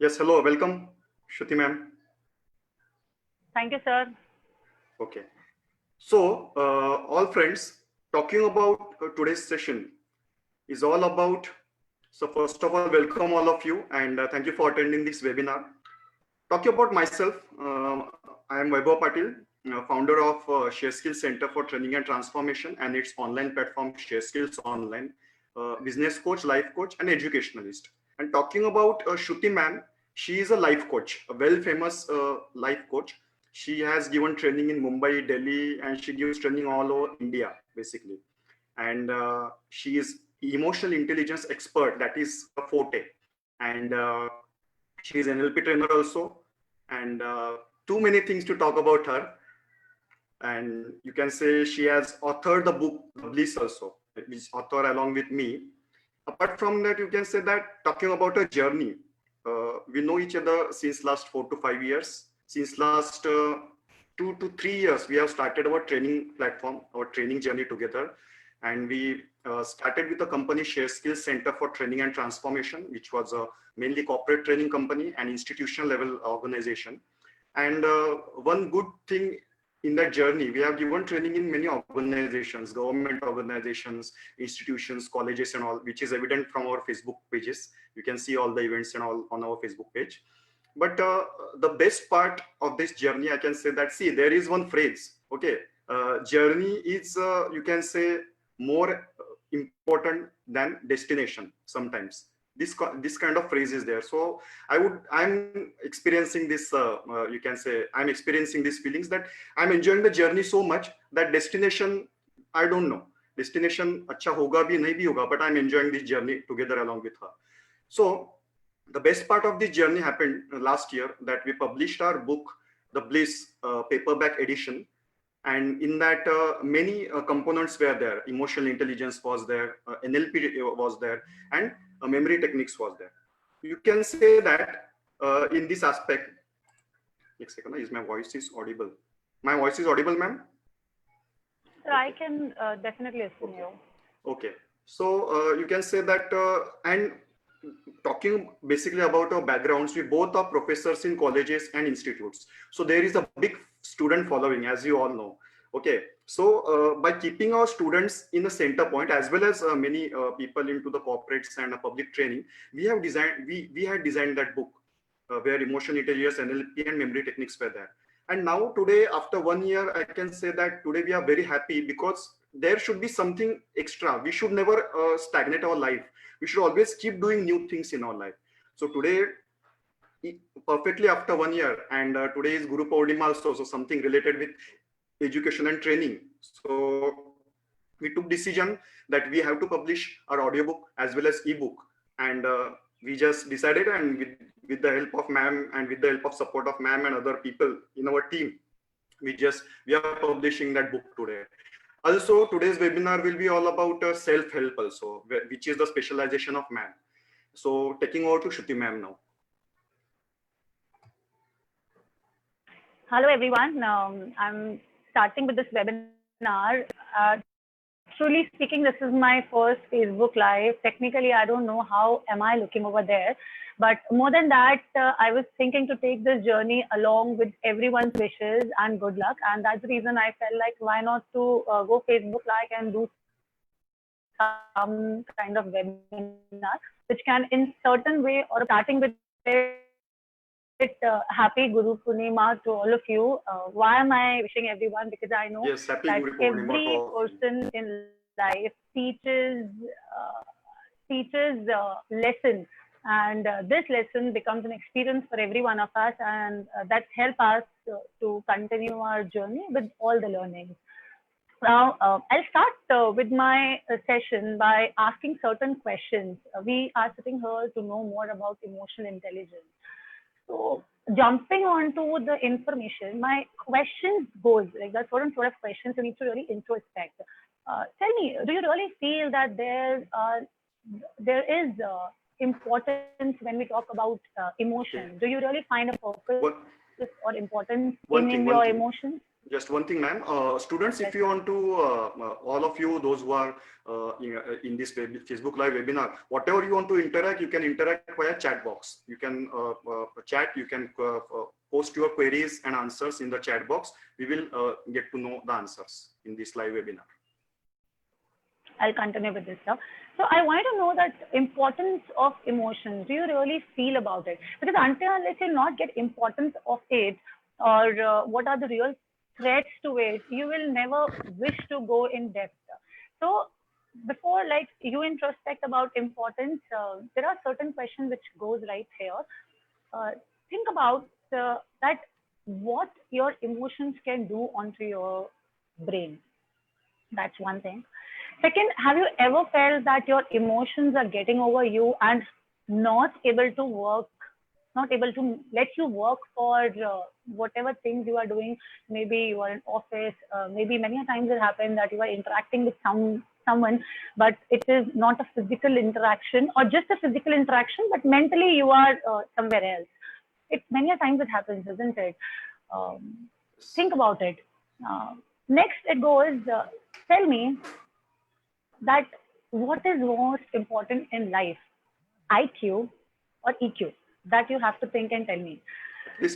Yes, hello, welcome, Shruti ma'am. Thank you, sir. Okay, so all friends, talking about today's session is all about. So first of all, welcome all of you, and thank you for attending this webinar. Talking about myself, I am Vaibhav Patil, founder of ShareSkills Center for Training and Transformation and its online platform ShareSkills Online, business coach, life coach, and educationalist. And talking about Shruti ma'am, she is a life coach, a well famous life coach. She has given training in Mumbai, Delhi, and she gives training all over India, basically. And she is emotional intelligence expert, that is a forte. And she is an NLP trainer also, and too many things to talk about her. And you can say she has authored the book The Bliss also, which author along with me. Apart from that, you can say that talking about a journey, we know each other since last 4 to 5 years. Since last 2 to 3 years, we have started our training platform, our training journey together. And we started with a company, ShareSkills Center for Training and Transformation, which was a mainly corporate training company and institutional level organization. And one good thing in that journey, we have given training in many organizations, government organizations, institutions, colleges and all, which is evident from our Facebook pages. You can see all the events and all on our Facebook page. But the best part of this journey, I can say that, see, there is one phrase, okay, journey is, you can say, more important than destination sometimes. This kind of phrase is there. So I'm experiencing this, you can say, I'm experiencing these feelings that I'm enjoying the journey so much that destination, I don't know. Destination acha hoga bhi nahi bhi hoga, but I'm enjoying this journey together along with her. So the best part of this journey happened last year, that we published our book, The Bliss, paperback edition. And in that, many components were there. Emotional intelligence was there, NLP was there, and memory techniques was there. You can say that in this aspect, next second, is my voice is audible? My voice is audible, ma'am? Sir, I can definitely listen you. Okay. So you can say that, and talking basically about our backgrounds, we both are professors in colleges and institutes. So there is a big student following, as you all know. Okay. So by keeping our students in the center point, as well as many people into the corporates and public training, we have designed, we had designed that book where emotional intelligence, NLP and memory techniques were there. And now today, after 1 year, I can say that today we are very happy, because there should be something extra. We should never stagnate our life. We should always keep doing new things in our life. So today, perfectly after 1 year, and today is Guru Purnima also, so something related with education and training. So we took decision that we have to publish our audiobook as well as ebook. And we just decided, and with the help of ma'am and with the help of support of ma'am and other people in our team, we are publishing that book today. Also, today's webinar will be all about self-help also, which is the specialization of ma'am. So taking over to Shruti ma'am now. Hello, everyone. I'm starting with this webinar. Truly speaking, this is my first Facebook Live. Technically, I don't know how am I looking over there. But more than that, I was thinking to take this journey along with everyone's wishes and good luck. And that's the reason I felt like, why not to go Facebook Live and do some kind of webinar, which can in certain way, or starting with happy Guru Purnima to all of you. Why am I wishing everyone? Because I know that every person in life teaches lessons, and this lesson becomes an experience for every one of us, and that helps us to continue our journey with all the learnings. Now, I'll start with my session by asking certain questions. We are sitting here to know more about emotional intelligence. So, jumping onto the information, my question goes like that certain sort of questions you need to really introspect. Tell me, do you really feel that there is importance when we talk about emotion? Do you really find a purpose or importance in your emotions? Just one thing, ma'am. Students, if you want to, all of you, those who are in this Facebook Live webinar, whatever you want to interact, you can interact via chat box. You can chat, you can post your queries and answers in the chat box. We will get to know the answers in this live webinar. I'll continue with this stuff. So I want to know that importance of emotions. Do you really feel about it? Because until unless you not get importance of it, or what are the real threats to it, you will never wish to go in depth. So before like you introspect about importance, there are certain questions which goes right here. Think about that what your emotions can do onto your brain. That's one thing. Second, have you ever felt that your emotions are getting over you and not able to work, not able to let you work for whatever things you are doing? Maybe you are in office, maybe many times it happens that you are interacting with someone, but it is not a physical interaction or just a physical interaction, but mentally you are somewhere else. Many times it happens, isn't it? Think about it. Next it goes, tell me that what is most important in life, IQ or EQ? That you have to think and tell me.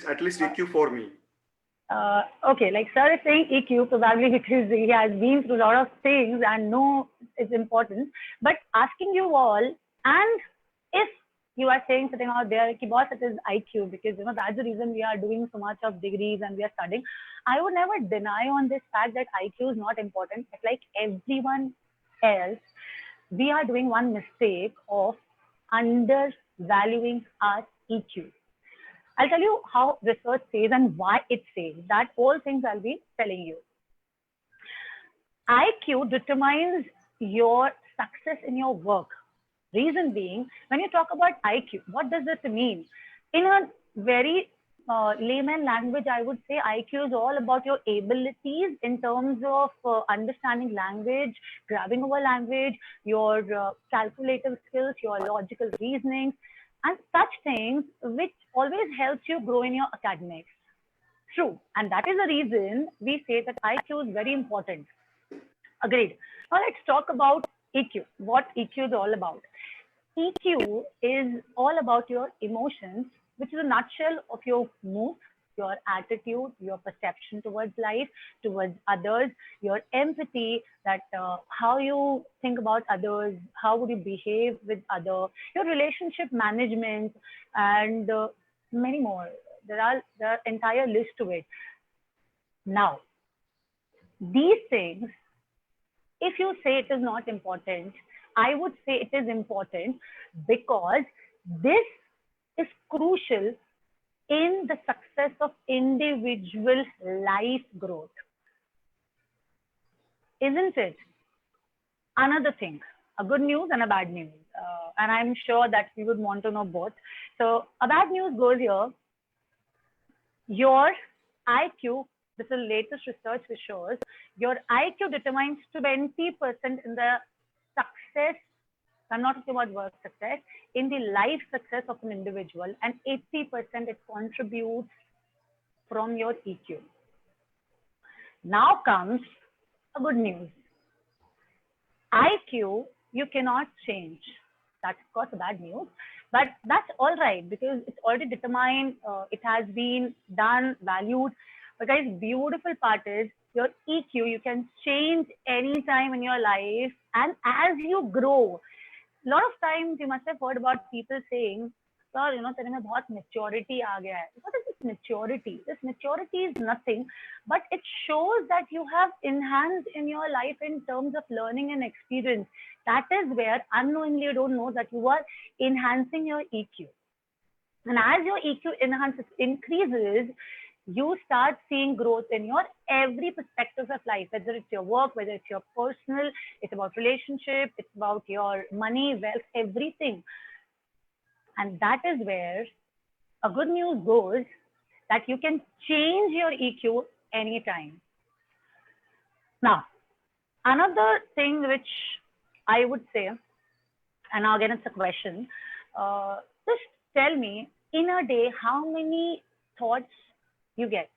At least EQ for me. Okay, like sir is saying EQ probably because he has been through a lot of things and know it's important. But asking you all, and if you are saying something out there, ki boss, it is IQ, because that's the reason we are doing so much of degrees and we are studying. I would never deny on this fact that IQ is not important. But like everyone else, we are doing one mistake of undervaluing our EQ. I'll tell you how research says and why it says that. All things I'll be telling you. IQ determines your success in your work. Reason being, when you talk about IQ, what does this mean? In a very layman language, I would say IQ is all about your abilities in terms of understanding language, grabbing over language, your calculative skills, your logical reasoning, and such things which always helps you grow in your academics. True. And that is the reason we say that IQ is very important. Agreed. Now let's talk about EQ. What EQ is all about. EQ is all about your emotions, which is a nutshell of your mood, your attitude, your perception towards life, towards others, your empathy, that how you think about others, how would you behave with others, your relationship management, and many more. There are entire list to it. Now, these things, if you say it is not important, I would say it is important because this is crucial in the success of individual life growth. Isn't it? Another thing, a good news and a bad news. And I'm sure that we would want to know both. So a bad news goes here. Your IQ, this is latest research which shows, your IQ determines 20% in the success, I'm not talking about work success, in the life success of an individual, and 80% it contributes from your EQ. Now comes a good news. IQ, you cannot change. That's of course a bad news, but that's all right because it's already determined, it has been done, valued. But guys, beautiful part is your EQ, you can change anytime in your life, and as you grow, a lot of times you must have heard about people saying, sir, तेरे में बहुत maturity आ गया है. What is this maturity? This maturity is nothing, but it shows that you have enhanced in your life in terms of learning and experience. That is where unknowingly you don't know that you are enhancing your EQ. And as your EQ increases, you start seeing growth in your every perspective of life, whether it's your work, whether it's your personal, it's about relationship, it's about your money, wealth, everything. And that is where a good news goes, that you can change your EQ anytime. Now, another thing which I would say, and again it's a question, just tell me in a day how many thoughts you get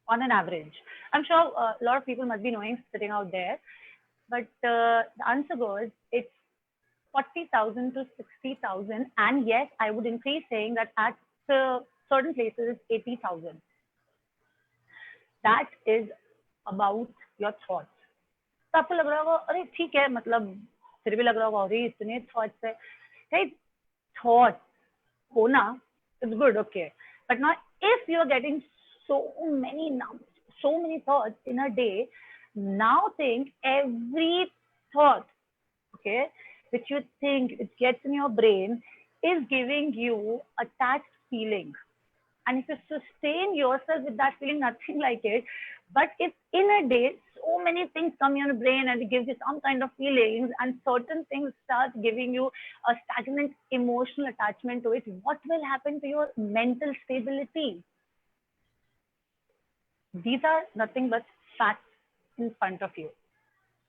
on an average. I'm sure a lot of people must be knowing sitting out there, but the answer goes it's 40,000 to 60,000, and yes, I would increase saying that at certain places it's 80,000. That is about your thoughts. तो आपको लग रहा होगा अरे ठीक है, मतलब फिर भी लग रहा होगा अरे इतने थॉट्स है. Right? Thoughts होना is good, okay, but now if you are getting so many thoughts in a day, now think every thought, okay, which you think it gets in your brain is giving you attached feeling. And if you sustain yourself with that feeling, nothing like it. But if in a day so many things come in your brain and it gives you some kind of feelings, and certain things start giving you a stagnant emotional attachment to it, what will happen to your mental stability? These are nothing but facts in front of you.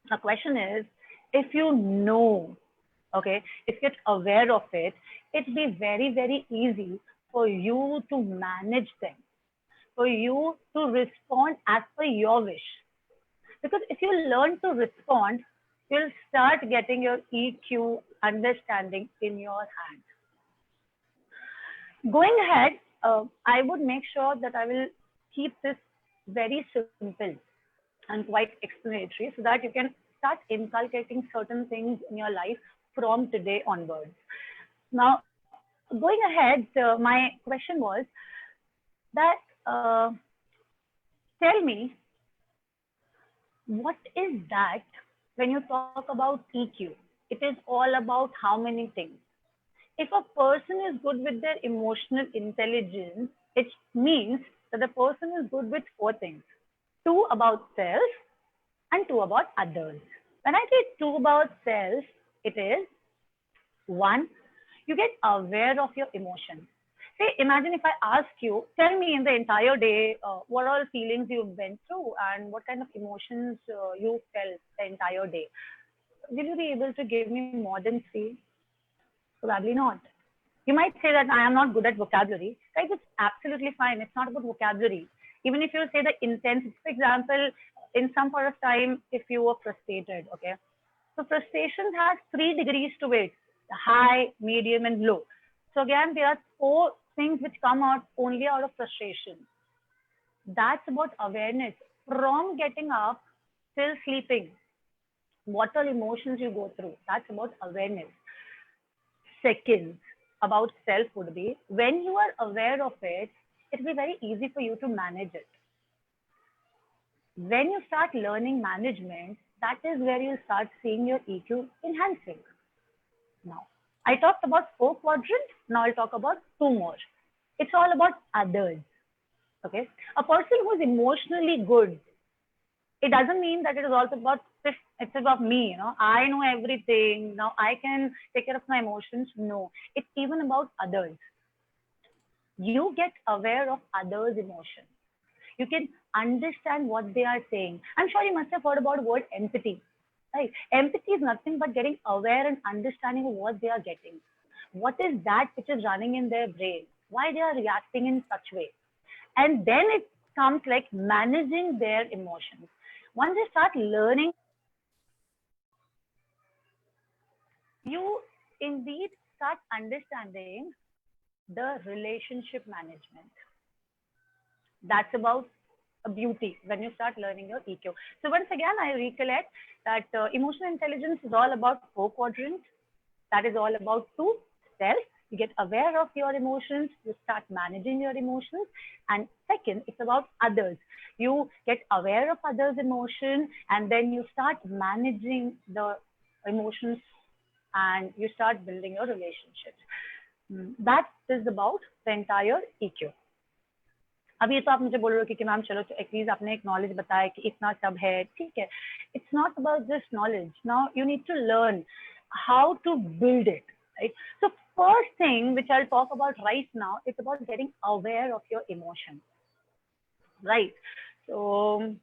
The question is, if you know, okay, if you're aware of it, it'll be very, very easy for you to manage them, for you to respond as per your wish. Because if you learn to respond, you'll start getting your EQ understanding in your hand. Going ahead, I would make sure that I will keep this very simple and quite explanatory so that you can start inculcating certain things in your life from today onwards. Now, going ahead, my question was that tell me, what is that when you talk about EQ? It is all about how many things? If a person is good with their emotional intelligence, it means that the person is good with 4 things. 2 about self and 2 about others. When I say 2 about self, it is 1, you get aware of your emotions. Say, imagine if I ask you, tell me in the entire day, what all feelings you went through and what kind of emotions you felt the entire day. Will you be able to give me more than 3? Probably not. You might say that I am not good at vocabulary. Right? It's absolutely fine. It's not about vocabulary. Even if you say the intensity, for example, in some part of time, if you were frustrated, okay? So frustration has 3 degrees to it, high, medium, and low. So again, there are 4 things which come out only out of frustration. That's about awareness. From getting up till sleeping, what all emotions you go through, that's about awareness. Second, about self would be, when you are aware of it, it'll be very easy for you to manage it. When you start learning management, that is where you'll start seeing your EQ enhancing. Now, I talked about 4 quadrants. Now I'll talk about 2 more. It's all about others. Okay, a person who is emotionally good, it doesn't mean that it is also about it's about me. I know everything. Now I can take care of my emotions. No, it's even about others. You get aware of others' emotions. You can understand what they are saying. I'm sure you must have heard about the word empathy. Right? Empathy is nothing but getting aware and understanding of what they are getting. What is that which is running in their brain? Why they are reacting in such way? And then it comes like managing their emotions. Once you start learning, you indeed start understanding the relationship management. That's about a beauty when you start learning your EQ. So once again, I recollect that emotional intelligence is all about 4 quadrants. That is all about 2, self. You get aware of your emotions, you start managing your emotions. And second, it's about others. You get aware of others' emotion, and then you start managing the emotions, and you start building your relationships. That is about the entire EQ. अब ये तो आप मुझे बोल रहे हो कि ma'am चलो एटलीस्ट आपने एक नॉलेज बताया कि इतना सब है, ठीक है. It's not about this knowledge. Now you need to learn how to build it, right? So first thing which I'll talk about right now, it's about getting aware of your emotions, right? So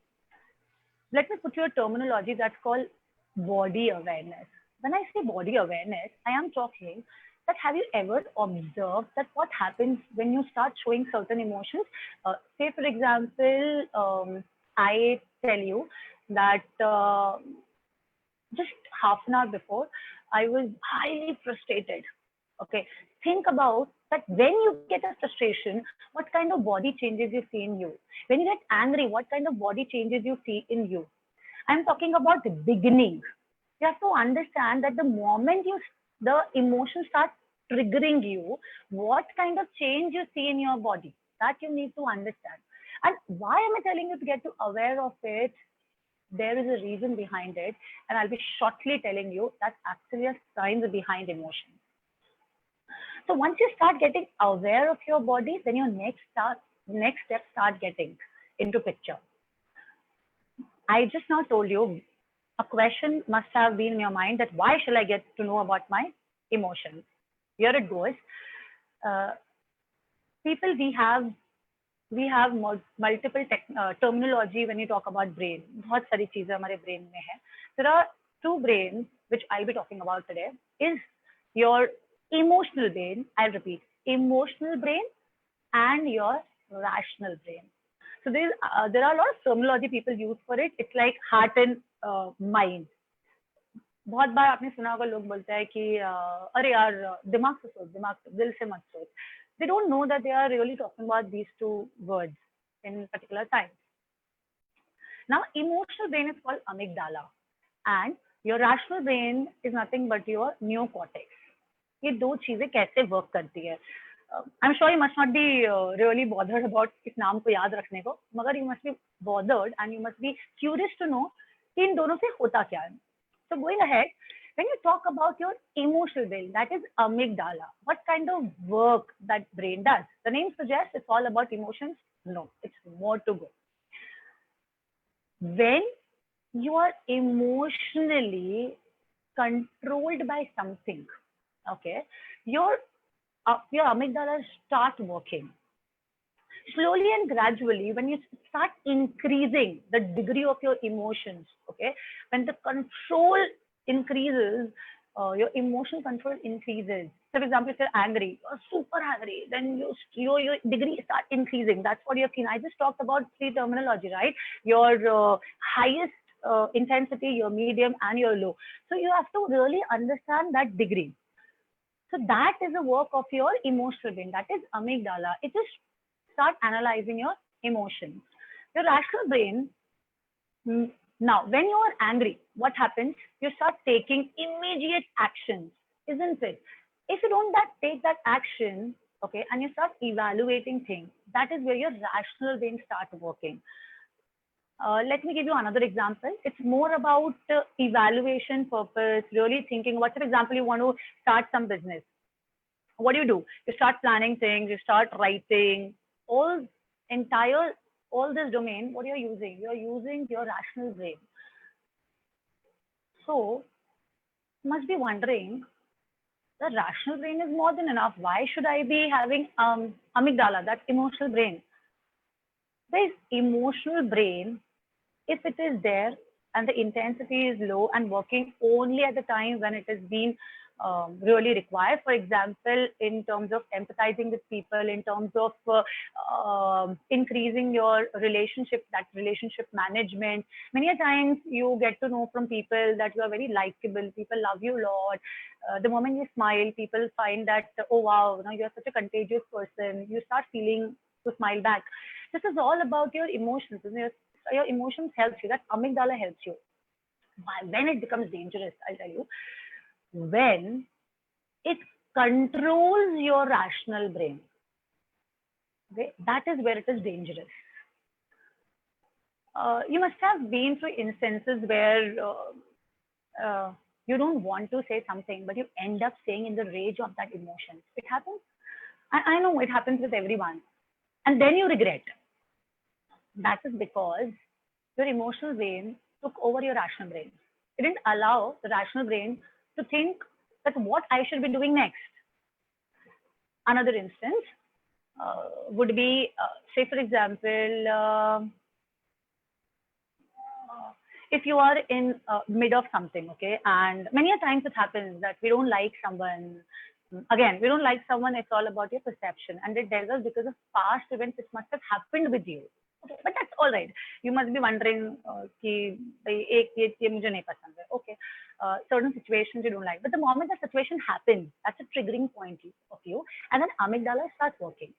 let me put you a terminology that's called body awareness. When I say body awareness, I am talking that have you ever observed that what happens when you start showing certain emotions? Say for example, I tell you that just half an hour before, I was highly frustrated. Okay, think about that when you get a frustration, what kind of body changes you see in you. When you get angry, what kind of body changes you see in you. I'm talking about the beginning. You have to understand that the moment the emotion starts triggering you, what kind of change you see in your body. That you need to understand. And why am I telling you to get to aware of it? There is a reason behind it, and I'll be shortly telling you that's actually a science behind emotion. So once you start getting aware of your body, then your next step start getting into picture. I just now told you a question must have been in your mind that why shall I get to know about my emotions? Here it goes. People, we have multiple terminology when you talk about brain. बहुत सारी चीजें हमारे brain में है. There are two brains which I'll be talking about today. Is your emotional brain. I'll repeat, emotional brain and your rational brain. So there are a lot of terminology people use for it. It's like heart and mind. बहुत बार आपने सुना होगा लोग बोलते हैं कि अरे यार दिमाग से सोच, दिल से मत सोच. They don't know that they are really talking about these two words in particular times. Now, emotional brain is called amygdala, and your rational brain is nothing but your neocortex. ये दो चीजें कैसे वर्क करती है. I'm sure you must not be really bothered about इस नाम को याद रखने को, मगर you must be bothered and you must be curious to know कि इन दोनों से होता क्या है. So going ahead, when you talk about your emotional brain, that is amygdala, what kind of work that brain does? The name suggests it's all about emotions. No, it's more to go. When you are emotionally controlled by something, okay, your amygdala start working. Slowly and gradually, when you start increasing the degree of your emotions, okay, when the control increases, your emotional control increases. So, for example, if you're angry, you're super angry, then your degree start increasing. That's what you're keen. I just talked about three terminology, right? Your highest intensity, your medium, and your low. So you have to really understand that degree. So that is the work of your emotional brain. That is amygdala. It just start analyzing your emotions. Your rational brain, now when you are angry, what happens? You start taking immediate actions, isn't it? If you don't take that action, okay, and you start evaluating things, that is where your rational brain starts working. Let me give you another example. It's more about evaluation purpose, really thinking about, for example, you want to start some business. What do? You start planning things, you start writing, all this domain, what you're using? You're using your rational brain. So, you must be wondering, the rational brain is more than enough. Why should I be having amygdala, that emotional brain? This emotional brain, if it is there and the intensity is low and working only at the time when it has been really required, for example, in terms of empathizing with people, in terms of increasing your relationship, that relationship management. Many a times you get to know from people that you are very likable, people love you a lot. The moment you smile, people find that, oh wow, you're such a contagious person. You start feeling to smile back. This is all about your emotions. Your emotions helps you. That amygdala helps you. When it becomes dangerous, I'll tell you, when it controls your rational brain, okay, that is where it is dangerous. You must have been through instances where you don't want to say something, but you end up saying in the rage of that emotion. It happens. I know it happens with everyone. And then you regret. That is because your emotional brain took over your rational brain. It didn't allow the rational brain to think that what I should be doing next. Another instance would be, say for example, if you are in mid of something, okay, and many a times it happens that we don't like someone. Again, we don't like someone, it's all about your perception, and it tells us because of past events, it must have happened with you. Okay, but that's all right. You must be wondering कि भाई एक ये मुझे नहीं पसंद है. Okay, certain situations you don't like, but the moment the situation happens, that's a triggering point of you, and then amygdala starts working.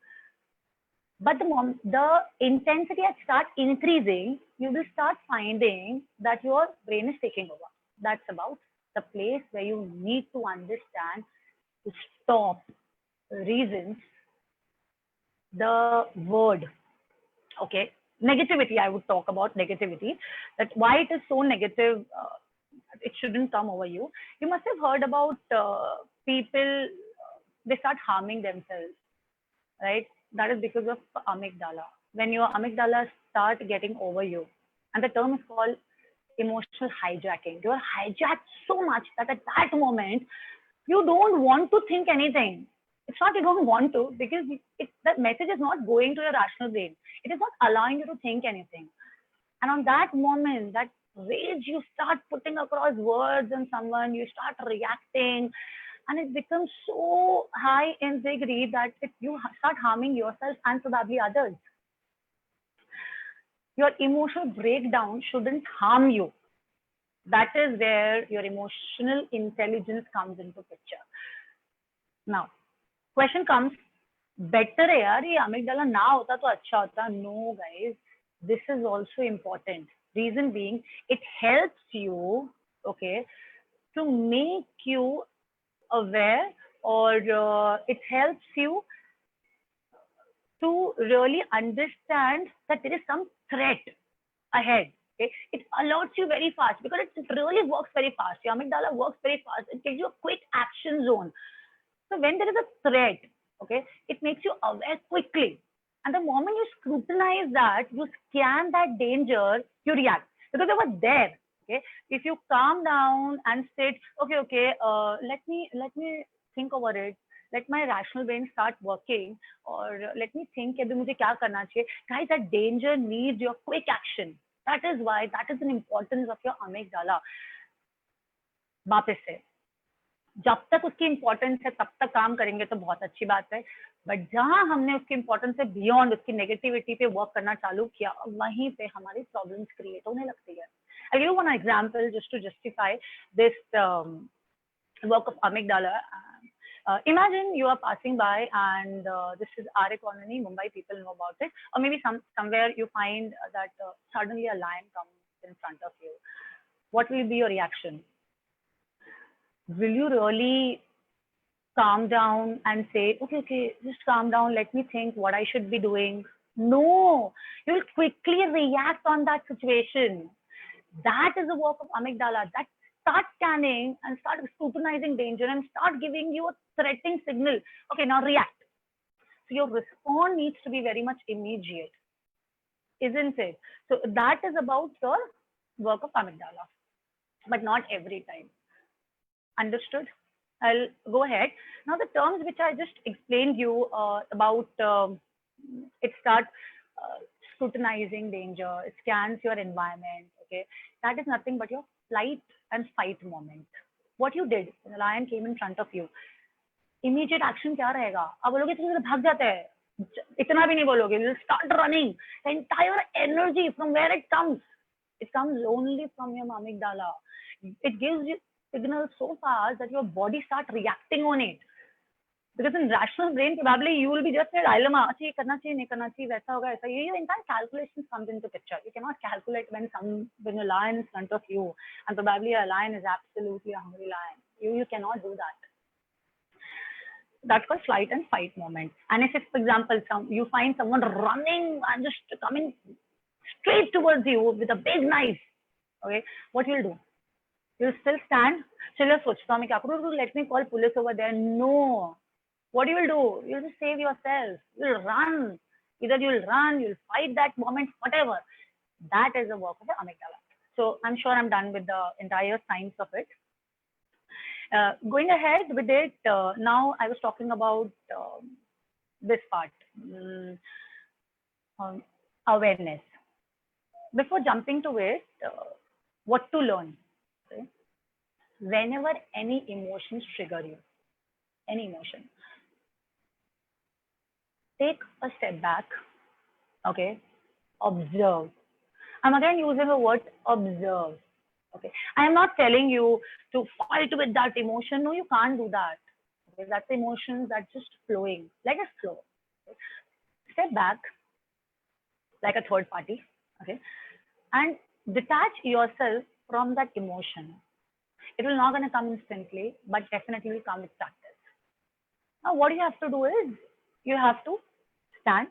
But the intensity starts increasing, you will start finding that your brain is taking over. That's about the place where you need to understand to stop reasons, the word. Okay, negativity, I would talk about negativity, that why it is so negative, it shouldn't come over you. You must have heard about people, they start harming themselves, right? That is because of amygdala. When your amygdala start getting over you, and the term is called emotional hijacking. You are hijacked so much that at that moment, you don't want to think anything. It's not you don't want to, because that message is not going to your rational brain. It is not allowing you to think anything. And on that moment, that rage, you start putting across words on someone, you start reacting, and it becomes so high in degree that you start harming yourself and probably others. Your emotional breakdown shouldn't harm you. That is where your emotional intelligence comes into picture. Now, question comes, better है यार ये amygdala ना होता तो अच्छा होता. No guys, this is also important. Reason being, it helps you, okay, to make you aware, or it helps you to really understand that there is some threat ahead. Okay, it alerts you very fast because it really works very fast. Your amygdala works very fast. It gives you a quick action zone. So when there is a threat, okay, it makes you aware quickly. And the moment you scrutinize that, you scan that danger, you react because they were there. Okay, if you calm down and state, okay, let me think over it. Let my rational brain start working, or let me think कि अभी मुझे क्या करना चाहिए. Guys, that danger needs your quick action. That is why, that is an importance of your amygdala. वापस से, जब तक उसकी इंपॉर्टेंस है तब तक काम करेंगे तो बहुत अच्छी बात है, बट जहां हमने उसकी इंपॉर्टेंस से बियॉन्ड उसकी नेगेटिविटी पे वर्क करना चालू किया, वहीं पे हमारी प्रॉब्लम्स क्रिएट होने लगती है. I give one example just to justify this work of amygdala. Imagine you are passing by and this is our economy, Mumbai, people know about it, or maybe somewhere you find that suddenly a lion comes in front of you. What will be your reaction? Will you really calm down and say, okay, just calm down, let me think what I should be doing? No, you will quickly react on that situation. That is the work of amygdala. That start scanning and start scrutinizing danger and start giving you a threatening signal. Okay, now react. So your response needs to be very much immediate, isn't it? So that is about the work of amygdala, but not every time. Understood? I'll go ahead. Now the terms which I just explained you about, it starts scrutinizing danger, it scans your environment, okay? That is nothing but your flight and fight moment. What you did when the lion came in front of you, immediate action क्या रहेगा? अब बोलोगे तो भाग जाता है, इतना भी नहीं बोलोगे, you'll start running. The entire energy from where it comes only from your amygdala. It gives you signals so fast that your body starts reacting on it. Because in rational brain, probably you will be just in a dilemma. अच्छा ये करना चाहिए, नहीं करना चाहिए, वैसा होगा, ऐसा. Your entire calculations comes into picture. You cannot calculate when a lion is in front of you, and probably a lion is absolutely a hungry lion. You cannot do that. That's called flight and fight moment. And if, for example, you find someone running and just coming straight towards you with a big knife, okay, what you'll do? You'll still stand. चलो सोचता हूँ मैं क्या करूँ? Let me call police over there. No. What you will do? You'll just save yourself. You'll run. Either you'll run, you'll fight that moment, whatever. That is the work of the amygdala. So I'm sure I'm done with the entire science of it. Going ahead with it, now I was talking about this part, awareness. Before jumping to it, what to learn? Okay? Whenever any emotions trigger you, any emotion, take a step back, okay? Observe. I'm again using the word observe. Okay. I am not telling you to fight with that emotion. No, you can't do that. Okay. That's emotions that's just flowing. Let it flow. Okay. Step back like a third party. Okay. And detach yourself from that emotion. It will not gonna come instantly, but definitely will come with practice. Now what you have to do is you have to stand.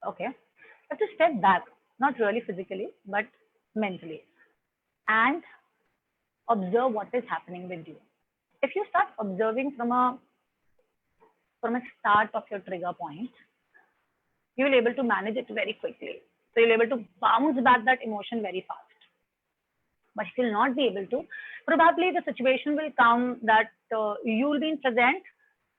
Okay. You have to step back, not really physically, but mentally, and observe what is happening with you. If you start observing from a start of your trigger point, you will be able to manage it very quickly. So you'll be able to bounce back that emotion very fast. But you will not be able to. Probably the situation will come that you will be in present,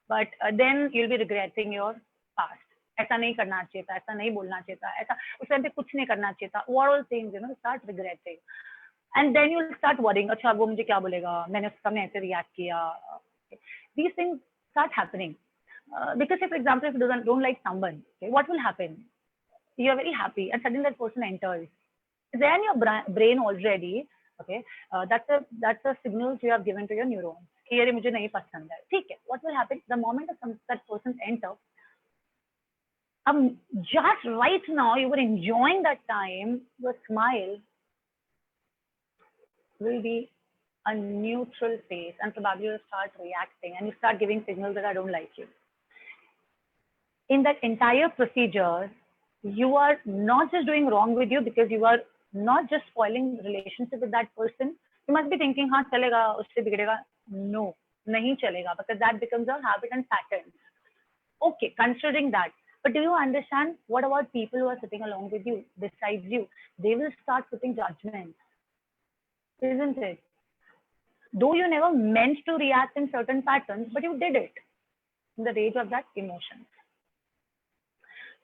but then you'll be regretting your past. ऐसा नहीं करना चाहिए था, ऐसा नहीं बोलना चाहिए था, ऐसा उस टाइम पे कुछ नहीं करना चाहिए था. All things, start regretting. And then you'll start worrying, अच्छा वो मुझे क्या बोलेगा, मैंने उसका मैं ऐसे react किया. These things start happening. Because say, for example, if you don't like someone, okay, what will happen? You're very happy and suddenly that person enters. Then your brain already, okay, that's a signal you have given to your neurons. कि ये मुझे नहीं पसंद है. ठीक है. What will happen? The moment that person enters, just right now you were enjoying that time, your smile will be a neutral face, and probably you'll start reacting and you start giving signals that I don't like you. In that entire procedure, you are not just doing wrong with you because you are not just spoiling the relationship with that person. You must be thinking, हाँ चलेगा, उससे बिगड़ेगा. No, नहीं चलेगा, because that becomes a habit and pattern. Okay, considering that. But do you understand what about people who are sitting along with you, besides you? They will start putting judgment, isn't it? Though you never meant to react in certain patterns, but you did it in the rage of that emotion.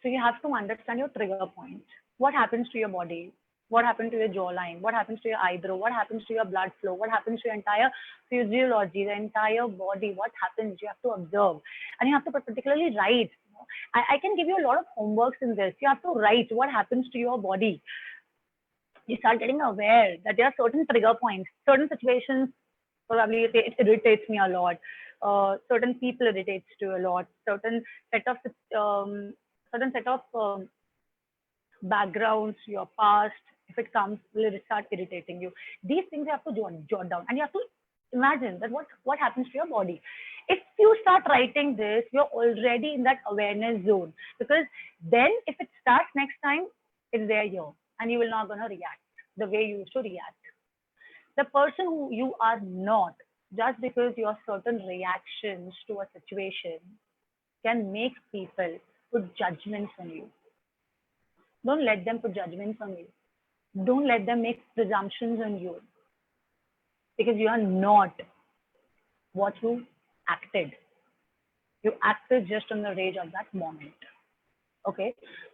So you have to understand your trigger point. What happens to your body? What happens to your jawline? What happens to your eyebrow? What happens to your blood flow? What happens to your entire physiology, the entire body? What happens? You have to observe. And you have to particularly write. I can give you a lot of homeworks in this. You have to write what happens to your body. You start getting aware that there are certain trigger points, certain situations. Probably it irritates me a lot. Certain people irritates you a lot. Certain set of backgrounds, your past, if it comes, will start irritating you. These things you have to jot down, and you have to imagine that what happens to your body. If you start writing this, you're already in that awareness zone, because then if it starts next time, it's there here, and you will not gonna react the way you used to react. The person who you are not, just because your certain reactions to a situation can make people put judgments on you. Don't let them put judgments on you. Don't let them make presumptions on you, because you are not what you acted. You acted just on the rage of that moment. Okay?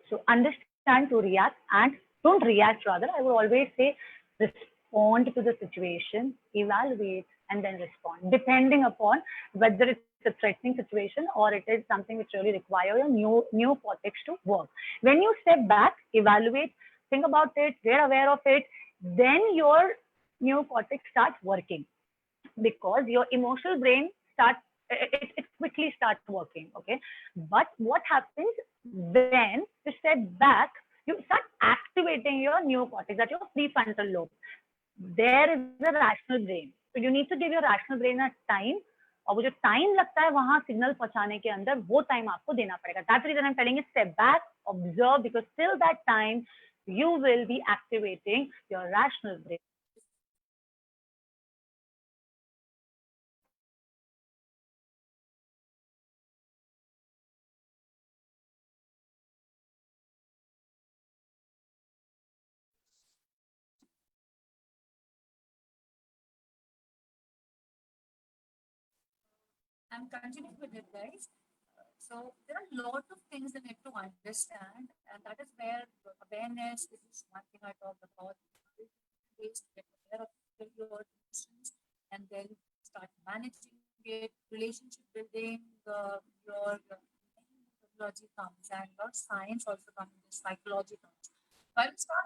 So understand to react, and don't react, rather. I would always say respond to the situation, evaluate, and then respond, depending upon whether it's a threatening situation or it is something which really requires your new cortex to work. When you step back, evaluate, think about it, get aware of it, then your new cortex starts working, because your emotional brain it quickly starts working. Okay, but what happens when you step back? You start activating your neocortex, that's your prefrontal lobe. There is a rational brain, so you need to give your rational brain a time, और वो जो time लगता है वहां signal पहुंचाने के अंदर, वो टाइम आपको देना पड़ेगा. That's the reason I'm telling you, step back, observe, because till that time you will be activating your rational brain. I'm continuing with it, guys. So there are a lot of things that you need to understand, and that is where awareness is one thing I talked about. Ways to get aware of your emotions and then start managing it, relationship building, your psychology comes, and your science also comes, psychology comes. I will start.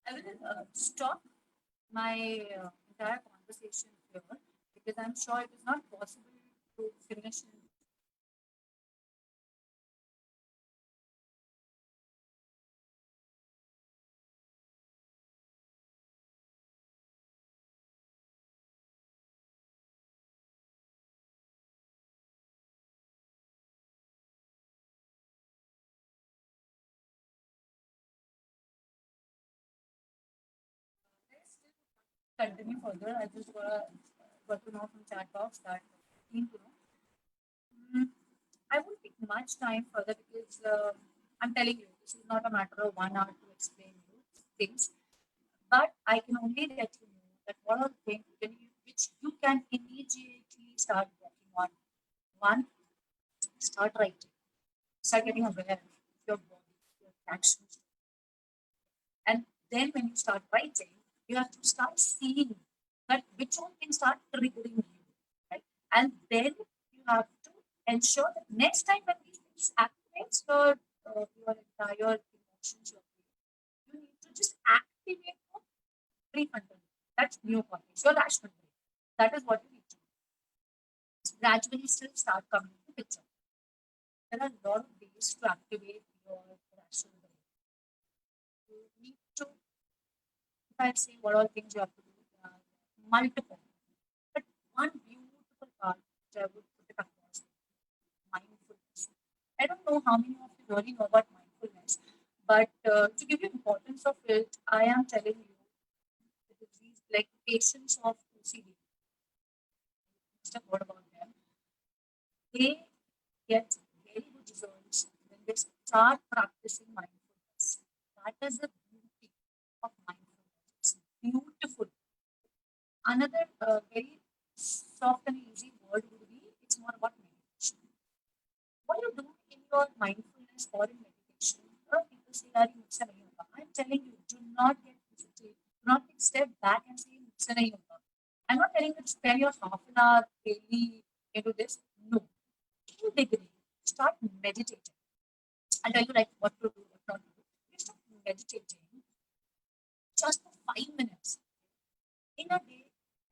I will stop my entire conversation here because I'm sure it is not possible to finish in. Continue further. I just got to know from chat box that keen to know. I won't take much time further because I'm telling you, this is not a matter of 1 hour to explain you things. But I can only let you know that what are the things which you can immediately start working on. One, start writing. Start getting aware of your body, your actions. And then when you start writing, you have to start seeing that which one can start triggering you, right? And then you have to ensure that next time when these things activates your entire emotions, you need to just activate your prefrontal. That's neocortex, your rational brain. That is what you need to do. Gradually still start coming to picture. There are a lot of ways to activate your rational brain. You need to, if I say what all things you have to do, multiple. But one beautiful part which I would put it across, mindfulness. I don't know how many of you really know about mindfulness, but to give you importance of it, I am telling you the disease like patients of OCD. Just a word about them. They get very good results when they start practicing mindfulness. That is the beauty of mindfulness. It's beautiful. Another very soft and easy word would be it's more about meditation. What you do in your mindfulness or in meditation, a lot of people say, "Are you Muksa nahi hoga?" I'm telling you, do not get hesitate. Do not take a step back and say, "Muksa nahi hoga." I'm not telling you to spend your half an hour daily into this. No. In the beginning, start meditating. I'll tell you like what to do, what not to do. You start meditating just for 5 minutes. In a day,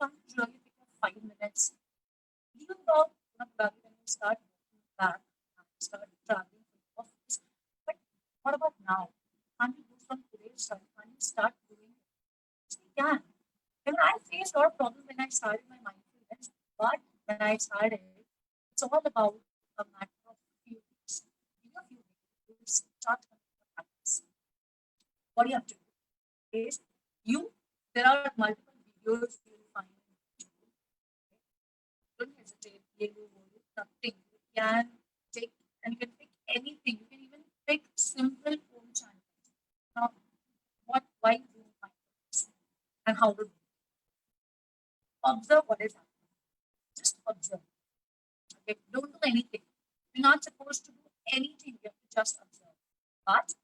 can't really pick up 5 minutes. Even though probably when you start walking back, start traveling to the office. But what about now? Can't you do from today's time? Can't you start doing it? Yes, we can. When I faced a lot of problems when I started my mindfulness, but when I started, it's all about a matter of few weeks. In a few weeks, you start practice. What do you have to do is there are multiple videos you will find on YouTube. Don't hesitate, nothing. You can take and you can pick anything. You can even pick simple home channels. Now, why do mindfulness and how to do it? Observe what is happening. Just observe. Okay, don't do anything. You're not supposed to do anything. You have to just observe. But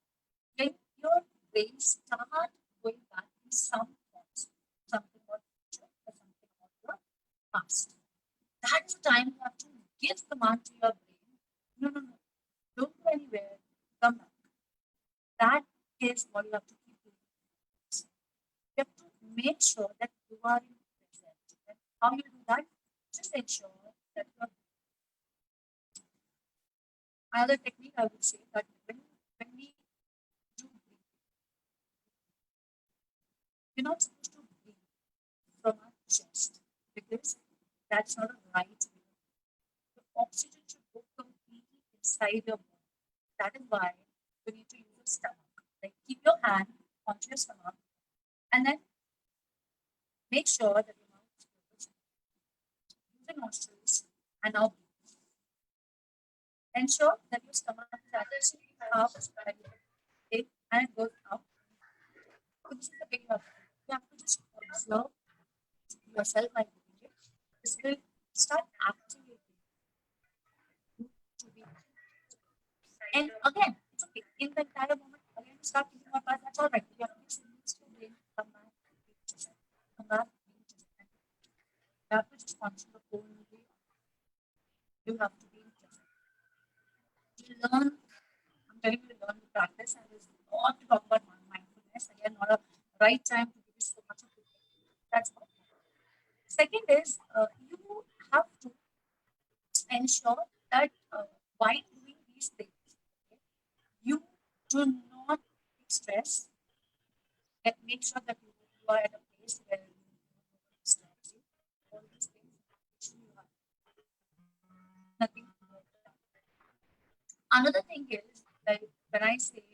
when your brain start going back in some thoughts, something about future or something about your past, that is the time you have to give command to your brain. No, no, no. Don't go anywhere. Come back. That is what you have to keep doing. You have to make sure that you are in present. And how you do that? Just ensure that you are. Another technique I would say that when we do breathe, we're not supposed to breathe from our chest because that's not a right way. The oxygen should go completely inside your body. That is why you need to use your stomach. Like keep your hand onto your stomach and then make sure that your mouth is closed. Use your nostrils and now breathe. Ensure that your stomach is actually up and it goes out. So this is the big one. You have to just observe yourself by doing it. This will start activating you to be. And again, it's okay. In the entire moment, again, start thinking about that. That's all right. You have to just release your brain, come back, come back, conscious of only you have to be present. You learn, I'm telling you to learn to practice, and there's a lot to talk about mindfulness. Again, not a right time to give you so much of it. That's one. Second is you have to ensure that while doing these things, okay, you do not be stressed. Make sure that you are at a place where you stress you. All these things, you have nothing to do with that. Another thing is, like when I say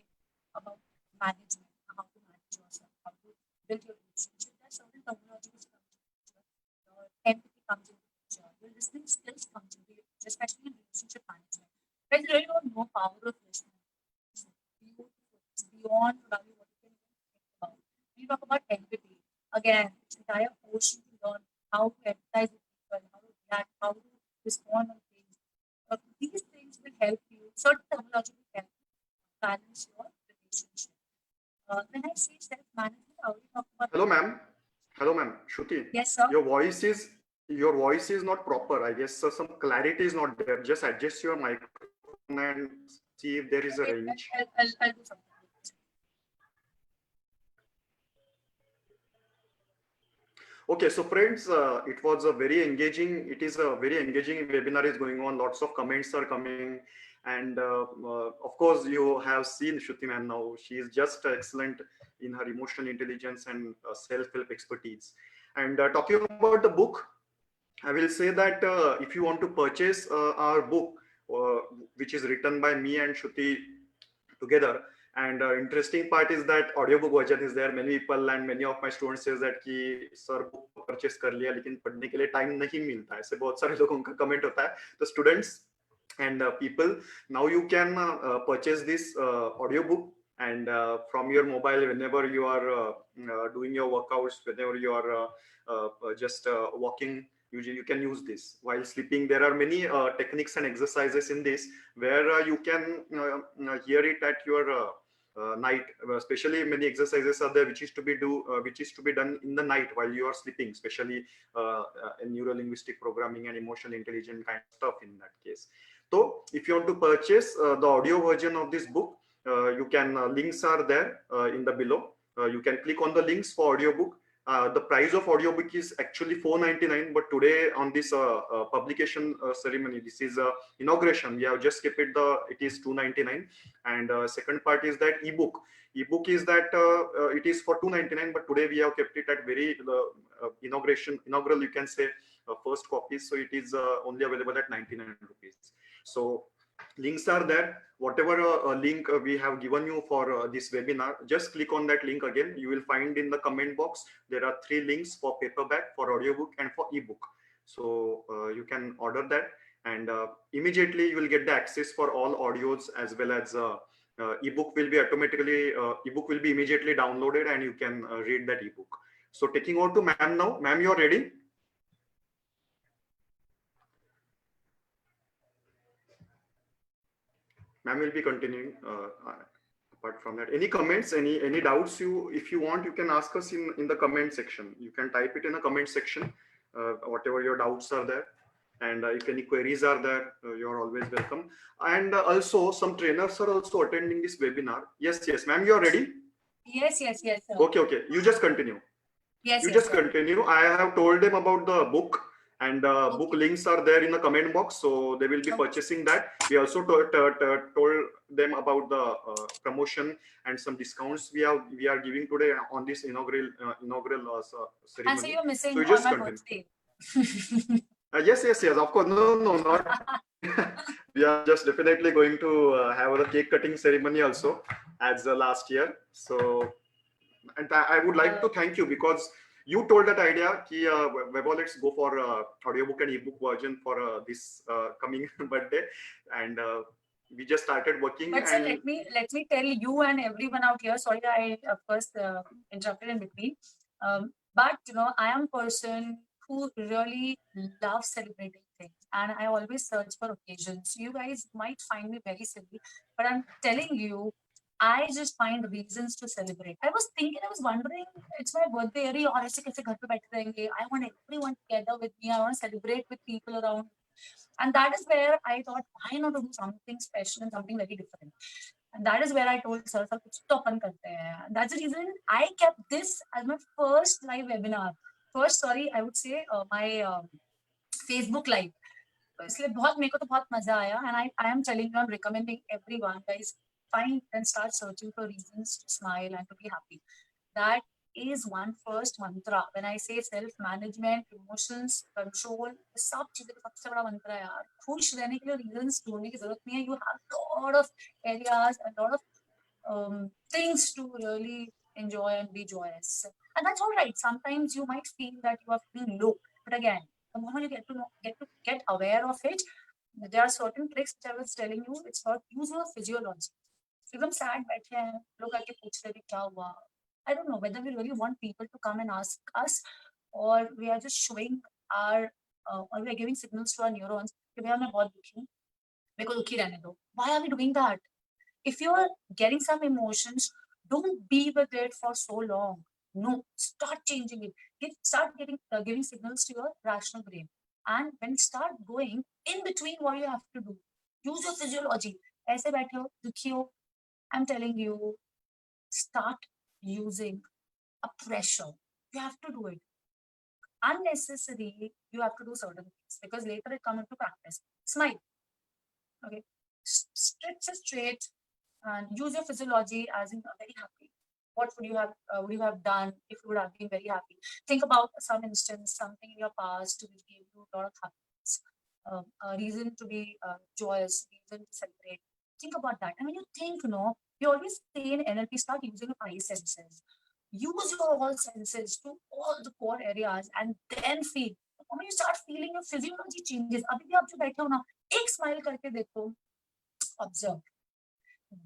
about management, how to manage yourself, how to build your relationship, there's certain terminology which comes into picture. Your empathy comes into picture. Your listening skills comes into picture, especially in relationship management. Guys, you really don't know power of listening. It's beautiful. It's beyond probably what you can even think about. When you talk about empathy, again, it's entire portion to learn how to empathize with people, how to react, how to respond on things. These things will help you. Certain terminology will help you balance your relationship. When I say self-management, I already talked about. Hello, ma'am. Hello, ma'am. Shruti. Yes, sir. Your voice is not proper. I guess some clarity is not there. Just adjust your microphone and see if there is a Okay, range. I'll do something. Okay, so friends, it was a very engaging. It is a very engaging webinar is going on. Lots of comments are coming, and of course, you have seen Shruti ma'am now. She is just excellent in her emotional intelligence and self-help expertise. And talking about the book, I will say that if you want to purchase our book, uh, which is written by me and Shruti together, and interesting part is that audiobook version is there. Many people and many of my students says that कि sir book purchase कर लिया लेकिन पढ़ने के लिए time नहीं मिलता है. ऐसे बहुत सारे लोगों का comment होता है. तो students and people, now you can purchase this audiobook, and from your mobile whenever you are doing your workouts, whenever you are just walking, you can use this while sleeping. There are many techniques and exercises in this where you can hear it at your night. Especially many exercises are there which is to be done in the night while you are sleeping, especially in neuro linguistic programming and emotional intelligence kind of stuff in that case. So if you want to purchase the audio version of this book, you can links are there in the below. You can click on the links for audiobook. The price of audiobook is actually $4.99, but today on this publication ceremony, this is inauguration, we have just kept it it is $2.99. And second part is that ebook is that it is for $2.99, but today we have kept it at very inaugural, you can say, first copies, so it is only available at 99 rupees. So links are there. Whatever link we have given you for this webinar, just click on that link again. You will find in the comment box there are 3 links for paperback, for audiobook, and for ebook. So you can order that, and immediately you will get the access for all audios, as well as ebook will be immediately downloaded, and you can read that ebook. So taking over to ma'am now. Ma'am, you are ready? Ma'am will be continuing. Apart from that, any comments, any doubts, if you want, you can ask us in the comment section. You can type it in the comment section, whatever your doubts are there, and if any queries are there, you're always welcome. And also some trainers are also attending this webinar. Yes, ma'am, you are ready? Yes, sir. Okay, you just continue. Yes, continue. I have told them about the book, and book links are there in the comment box, so they will be purchasing that. We also told them about the promotion and some discounts we are giving today on this inaugural ceremony. And so you're missing so you just on my continue. birthday. Yes, of course. No, not. We are just definitely going to have a cake cutting ceremony also, as last year. So, and I would like to thank you, because you told that idea ki Webo, let's go for audiobook and ebook version for this coming birthday, and we just started working. But sir, let me tell you and everyone out here. Sorry, I of course interrupted in between. But I am a person who really loves celebrating things, and I always search for occasions. You guys might find me very silly, but I'm telling you, I just find reasons to celebrate. I was wondering, it's my birthday, अरे यार ऐसे कैसे घर पे बैठे रहेंगे? I want everyone together with me. I want to celebrate with people around. And that is where I thought, why not do something special and something very different? And that is where I told sir, sir कुछ तो अपन करते हैं. And that's the reason I kept this as my first live webinar. First, sorry, I would say my Facebook live. तो इसलिए बहुत मेरे को तो बहुत मजा आया. And I am telling you, I'm recommending everyone, guys, find and start searching for reasons to smile and to be happy. That is one first mantra. When I say self management, emotions, control, सब चीजें का सबसे बड़ा मंत्र है यार. खुश रहने के लिए reasons ढूंढने की जरूरत नहीं है. You have lot of areas, a lot of things to really enjoy and be joyous. And that's all right. Sometimes you might feel that you are feeling low, but again, the moment you get aware of it, there are certain tricks which I was telling you. It's about use your physiology. एकदम sad बैठे हैं, लोग आके पूछ रहे थे क्या हुआ. I don't know whether we really want people to come and ask us, or we are just showing our or we are giving signals to our neurons कि भैया मैं बहुत दुखी हूँ, मेरे को दुखी रहने दो. Why are we doing that? If you are getting some emotions, don't be with it for so long. No, start changing it. Start giving signals to your rational brain. And when you start going in between, what you have to do, use your physiology. ऐसे बैठे हो, दुखी हो, I'm telling you, start using a pressure. You have to do it. Unnecessary, you have to do certain things because later it comes into practice. Smile. Okay. Stretch straight and use your physiology as in very happy. What would you have done if you would have been very happy? Think about some instance, something in your past which gave you a lot of happiness, a reason to be joyous, reason to celebrate. Think about that. And when you think, we always say in NLP, start using your five senses. Use your all senses to all the core areas and then feel. When you start feeling, your physiology changes. अभी भी आप जो बैठे हो ना, एक smile करके देखो, observe.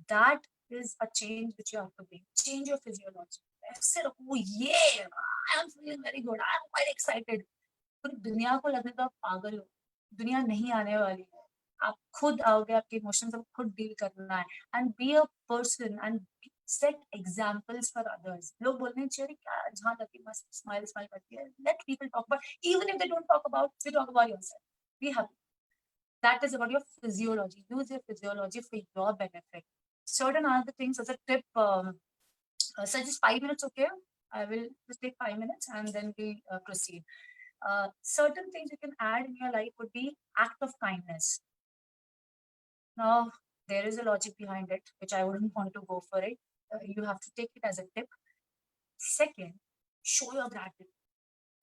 That is a change which you have to bring. Change your physiology. ऐसे रखो, yeah, I am feeling very good. I am quite excited. पूरी दुनिया को लगने तो आप पागल हो. दुनिया नहीं आने वाली है. आप खुद आओगे, आपके इमोशंस को खुद डील करना है. And be a person and set examples for others. लोग बोलने चाहिए क्या जहाँ लगी मस्त smile करती है. Let people talk about, even if they don't talk about, you talk about yourself. Be happy. That is about your physiology. Use your physiology for your benefit. Certain other things as a tip, such as 5 minutes, okay? I will just take 5 minutes and then we proceed. Certain things you can add in your life would be act of kindness. Now, there is a logic behind it, which I wouldn't want to go for it. You have to take it as a tip. Second, show your gratitude.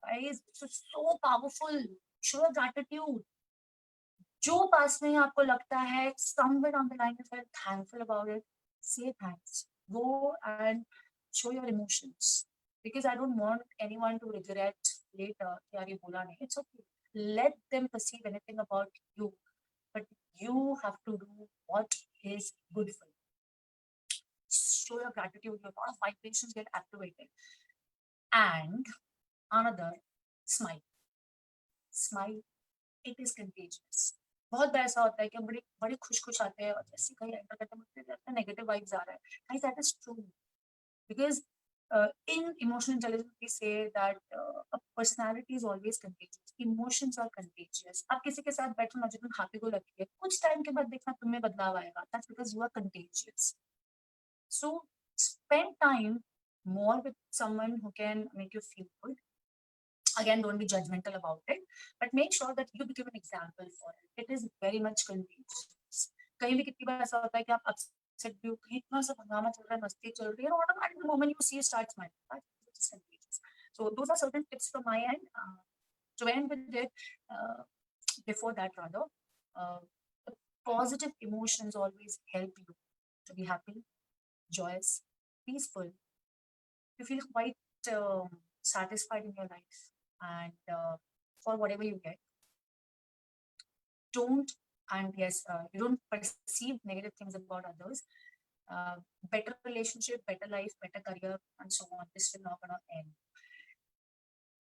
Guys, this is so powerful. Show your gratitude. जो पास में आपको लगता है somewhere on the line you felt thankful about it, say thanks. Go and show your emotions because I don't want anyone to regret later यार ये बोला नहीं. It's okay. Let them perceive anything about you, but you have to do what is good for you. Show your gratitude. Your lot of vibrations get activated. And another, smile. Smile. It is contagious. बहुत बार ऐसा होता है कि हम बड़े बड़े खुश आते हैं और जैसे कहीं एंटर करते हैं नेगेटिव वाइब्स आ रहा है. Guys, that is true because in emotional intelligence we say that a personality is always contagious. Emotions are contagious. आप किसी के साथ बैठो ना, जब तुम हैप्पी को लगती है, कुछ टाइम के बाद देखना तुम्हें बदलाव आएगा. That's because you are contagious. So spend time more with someone who can make you feel good. Again, don't be judgmental about it, but make sure that you become an example for it. It is very much contagious. कहीं भी कितनी बार ऐसा होता है कि आप upset भी हो, कहीं इतना सा हंगामा चल रहा है, मस्ती चल रही है, and automatically the moment you see it start smiling. That is contagious. So those are certain tips from my end. To end with it, before that rather, the positive emotions always help you to be happy, joyous, peaceful. You feel quite satisfied in your life. And for whatever you get, don't, and yes, you don't perceive negative things about others. Better relationship, better life, better career, and so on. This will not gonna end.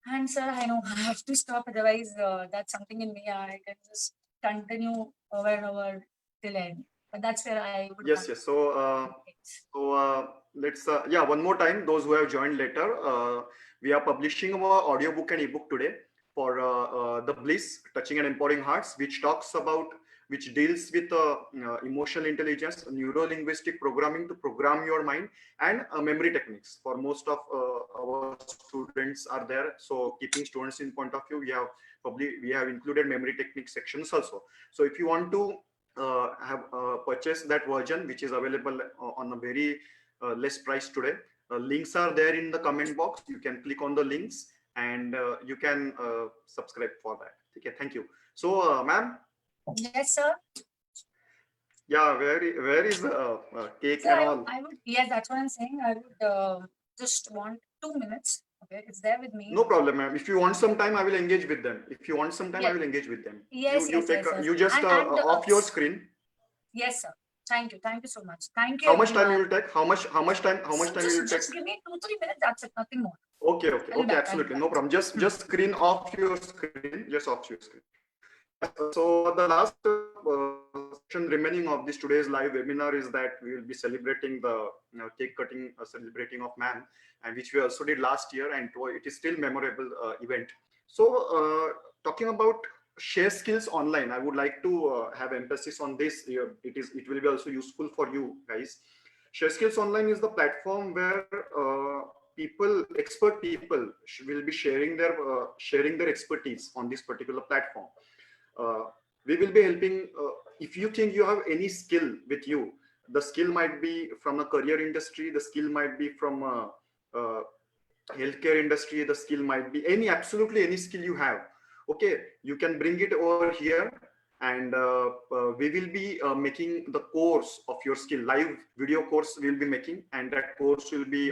And sir, I know I have to stop, otherwise that's something in me. I can just continue over and over till end. That's where I would. Yes, yes. So let's one more time. Those who have joined later, we are publishing our audiobook and ebook today for the Bliss, Touching and Empowering Hearts, which deals with emotional intelligence, neuro-linguistic programming to program your mind, and memory techniques. For most of our students are there. So keeping students in point of view, we have included memory technique sections also. So if you want to have purchased that version, which is available on a very less price today. Links are there in the comment box. You can click on the links and you can subscribe for that. Okay, thank you. So, ma'am. Yes, sir. Yeah, where is cake So and all? I would, yes, that's what I'm saying. I would just want 2 minutes. Okay, it's there with me. No problem, ma'am. If you want some time, I will engage with them. If you want some time, I will engage with them. Yes, you take yes. you just off your screen. Yes, sir. Thank you so much. Thank you. How much time you will take? How much time you will take? Just give me 2-3 minutes. That's it. Nothing more. Okay, absolutely, no problem. Just screen off your screen. Just off your screen. So the last section remaining of this today's live webinar is that we will be celebrating the cake cutting celebrating of man, and which we also did last year, and it is still memorable event. So talking about share skills online, I would like to have emphasis on this. It will be also useful for you guys. Share skills online is the platform where expert people will be sharing their expertise on this particular platform. We will be helping. If you think you have any skill with you, the skill might be from a career industry, the skill might be from a healthcare industry, the skill might be absolutely any skill you have. Okay, you can bring it over here, and we will be making the course of your skill. Live video course we'll be making, and that course will be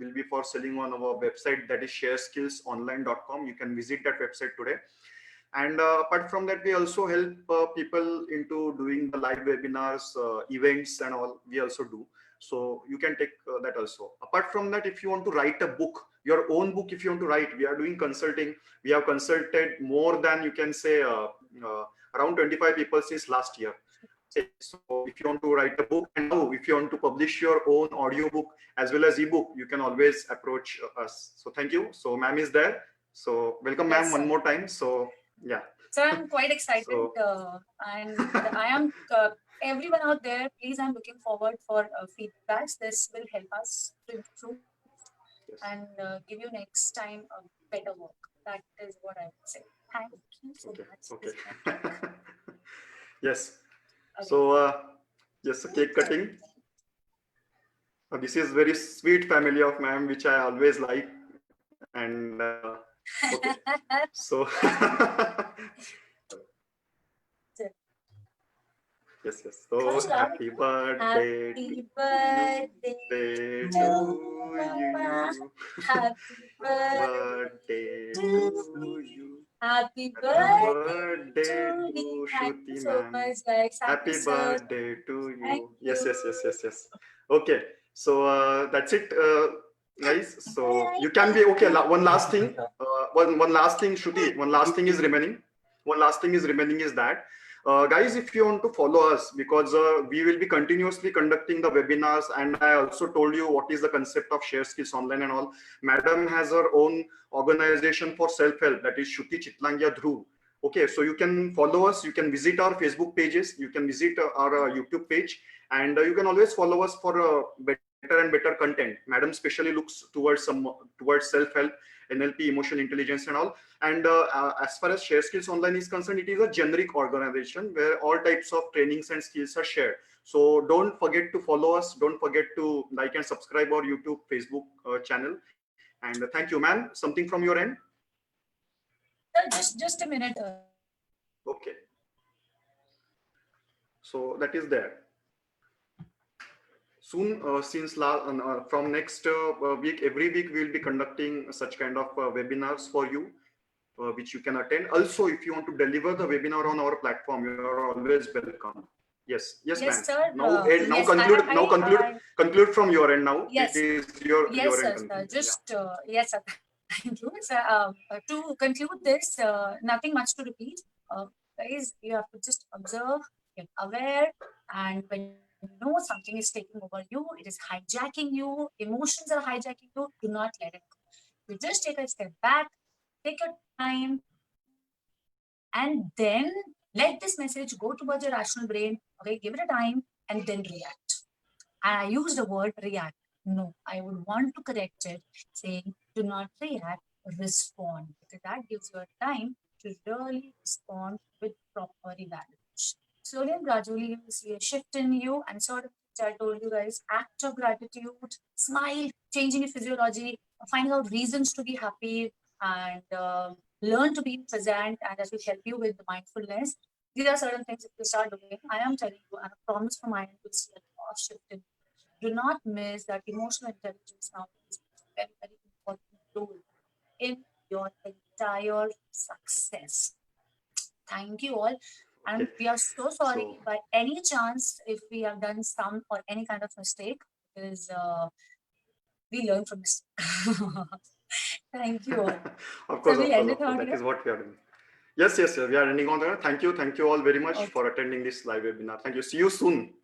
will be for selling on our website, that is shareskillsonline.com. You can visit that website today. And apart from that, we also help people into doing the live webinars, events and all. We also do. So you can take that also. Apart from that, if you want to write a book, your own book, if you want to write, we are doing consulting. We have consulted more than, you can say, around 25 people since last year. So if you want to write a book, and now if you want to publish your own audio book as well as ebook, you can always approach us. So thank you. So ma'am is there. So welcome, ma'am, Yes, one more time. So yeah. So I'm quite excited, and I am everyone out there. Please, I'm looking forward for feedbacks. This will help us to improve and give you next time a better work. That is what I would say. Thank you so much. Okay. Yes. Okay. So yes, cake cutting. This is very sweet family of ma'am, which I always like. And okay. So yes. So happy birthday to you. Happy birthday to you. Happy birthday to Shruti ma'am. Happy birthday to you. Yes. Okay. So that's it, guys. So you can be okay. One last thing. One last thing, Shruti. One last thing is remaining. Is that. Guys, if you want to follow us, because we will be continuously conducting the webinars, and I also told you what is the concept of Share Skills Online and all. Madam has her own organization for self-help, that is Shruti Chitlangia Dhruv. Okay, so you can follow us, you can visit our Facebook pages, you can visit our YouTube page, and you can always follow us for better and better content. Madam specially looks towards self-help, NLP, emotional intelligence and all. And as far as Share Skills Online is concerned, it is a generic organization where all types of trainings and skills are shared. So don't forget to follow us. Don't forget to like and subscribe our YouTube, Facebook channel. And thank you, ma'am. Something from your end? Just a minute. Okay. So that is there. Soon, since from next week, every week we will be conducting such kind of webinars for you, which you can attend. Also, if you want to deliver the webinar on our platform, you are always welcome. Yes, ma'am. Sir. Conclude from your end now. Yes. It is your sir. end. Yes, sir. Thank you. To conclude this, nothing much to repeat. Guys, you have to just observe get aware. And when you know something is taking over you, it is hijacking you, emotions are hijacking you, do not let it go. You just take a step back, take your time, and then let this message go towards your rational brain. Okay, give it a time and then react. And I use the word react. No, I would want to correct it, saying do not react, respond, because that gives you a time to really respond with proper evaluation. Slowly and gradually, you will see a shift in you, and sort of, which I told you guys, act of gratitude, smile, changing your physiology, finding out reasons to be happy, and learn to be present, and that will help you with the mindfulness. These are certain things if you start doing. I am telling you, and a promise from my end, you'll see a lot of shift in. Do not miss that emotional intelligence now is a very, very important role in your entire success. Thank you all. And Okay. we are so So sorry by any chance if we have done some or any kind of mistake, because we learn from mistake. Thank you all. of So course, we'll of course, end it of course. out That here. is what we are doing. Yes, yes, we are ending on there. Thank you all very much Okay. for attending this live webinar. Thank you. See you soon.